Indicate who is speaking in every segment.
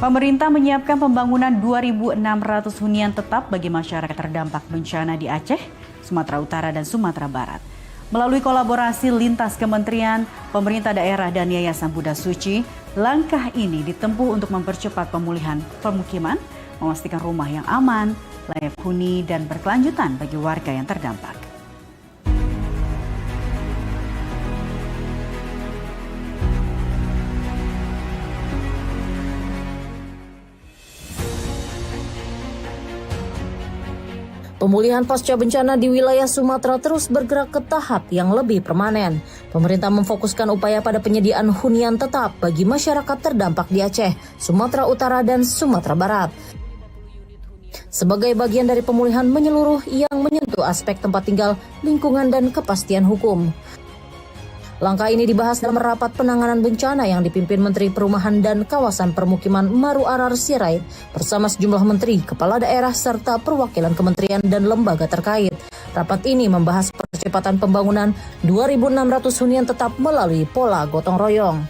Speaker 1: Pemerintah menyiapkan pembangunan 2.600 hunian tetap bagi masyarakat terdampak bencana di Aceh, Sumatera Utara, dan Sumatera Barat. Melalui kolaborasi lintas kementerian, pemerintah daerah, dan Yayasan Buddha Suci, langkah ini ditempuh untuk mempercepat pemulihan permukiman, memastikan rumah yang aman, layak huni, dan berkelanjutan bagi warga yang terdampak.
Speaker 2: Pemulihan pasca bencana di wilayah Sumatera terus bergerak ke tahap yang lebih permanen. Pemerintah memfokuskan upaya pada penyediaan hunian tetap bagi masyarakat terdampak di Aceh, Sumatera Utara, dan Sumatera Barat. Sebagai bagian dari pemulihan menyeluruh yang menyentuh aspek tempat tinggal, lingkungan, dan kepastian hukum. Langkah ini dibahas dalam rapat penanganan bencana yang dipimpin Menteri Perumahan dan Kawasan Permukiman Maru Arar Sirait bersama sejumlah menteri, kepala daerah, serta perwakilan kementerian dan lembaga terkait. Rapat ini membahas percepatan pembangunan 2.600 hunian tetap melalui pola gotong royong.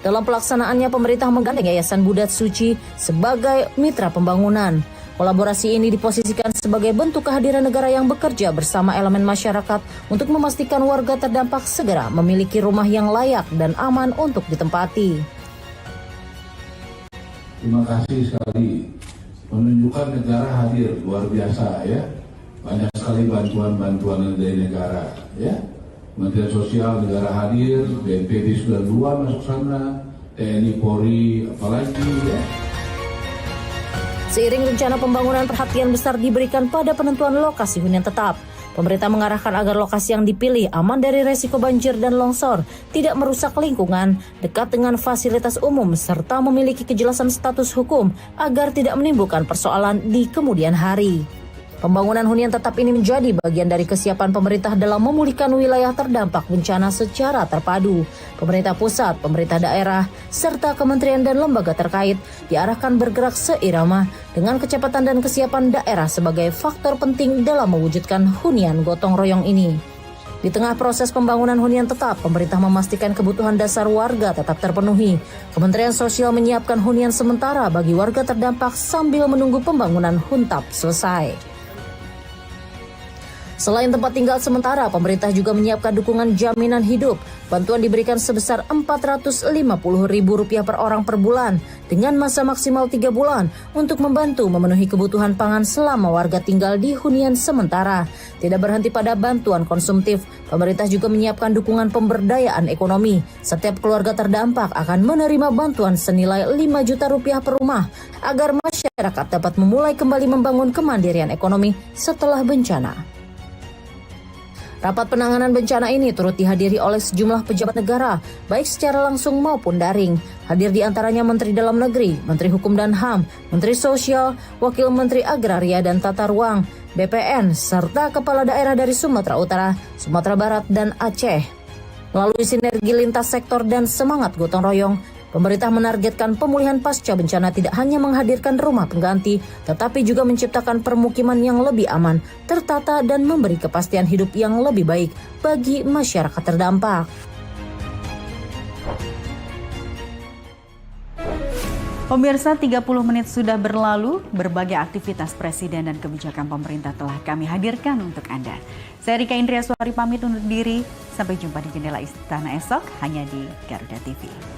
Speaker 2: Dalam pelaksanaannya, pemerintah menggandeng Yayasan Buddha Suci sebagai mitra pembangunan. Kolaborasi ini diposisikan sebagai bentuk kehadiran negara yang bekerja bersama elemen masyarakat untuk memastikan warga terdampak segera memiliki rumah yang layak dan aman untuk ditempati.
Speaker 3: Terima kasih sekali, menunjukkan negara hadir luar biasa ya. Banyak sekali bantuan-bantuan dari negara ya. Kementerian Sosial negara hadir, BNPB 92 masuk sana, TNI Polri apalagi ya.
Speaker 2: Seiring rencana pembangunan, perhatian besar diberikan pada penentuan lokasi hunian tetap. Pemerintah mengarahkan agar lokasi yang dipilih aman dari resiko banjir dan longsor, tidak merusak lingkungan, dekat dengan fasilitas umum, serta memiliki kejelasan status hukum agar tidak menimbulkan persoalan di kemudian hari. Pembangunan hunian tetap ini menjadi bagian dari kesiapan pemerintah dalam memulihkan wilayah terdampak bencana secara terpadu. Pemerintah pusat, pemerintah daerah, serta kementerian dan lembaga terkait diarahkan bergerak seirama dengan kecepatan dan kesiapan daerah sebagai faktor penting dalam mewujudkan hunian gotong royong ini. Di tengah proses pembangunan hunian tetap, pemerintah memastikan kebutuhan dasar warga tetap terpenuhi. Kementerian Sosial menyiapkan hunian sementara bagi warga terdampak sambil menunggu pembangunan huntap selesai. Selain tempat tinggal sementara, pemerintah juga menyiapkan dukungan jaminan hidup. Bantuan diberikan sebesar Rp450.000 per orang per bulan dengan masa maksimal 3 bulan untuk membantu memenuhi kebutuhan pangan selama warga tinggal di hunian sementara. Tidak berhenti pada bantuan konsumtif, pemerintah juga menyiapkan dukungan pemberdayaan ekonomi. Setiap keluarga terdampak akan menerima bantuan senilai Rp5 juta per rumah agar masyarakat dapat memulai kembali membangun kemandirian ekonomi setelah bencana. Rapat penanganan bencana ini turut dihadiri oleh sejumlah pejabat negara, baik secara langsung maupun daring. Hadir di antaranya Menteri Dalam Negeri, Menteri Hukum dan HAM, Menteri Sosial, Wakil Menteri Agraria dan Tata Ruang, BPN, serta kepala daerah dari Sumatera Utara, Sumatera Barat, dan Aceh. Melalui sinergi lintas sektor dan semangat gotong royong, pemerintah menargetkan pemulihan pasca bencana tidak hanya menghadirkan rumah pengganti, tetapi juga menciptakan permukiman yang lebih aman, tertata, dan memberi kepastian hidup yang lebih baik bagi masyarakat terdampak.
Speaker 1: Pemirsa, 30 menit sudah berlalu, berbagai aktivitas Presiden dan kebijakan pemerintah telah kami hadirkan untuk Anda. Saya Rika Indriaswari pamit undur diri, sampai jumpa di Jendela Istana esok hanya di Garuda TV.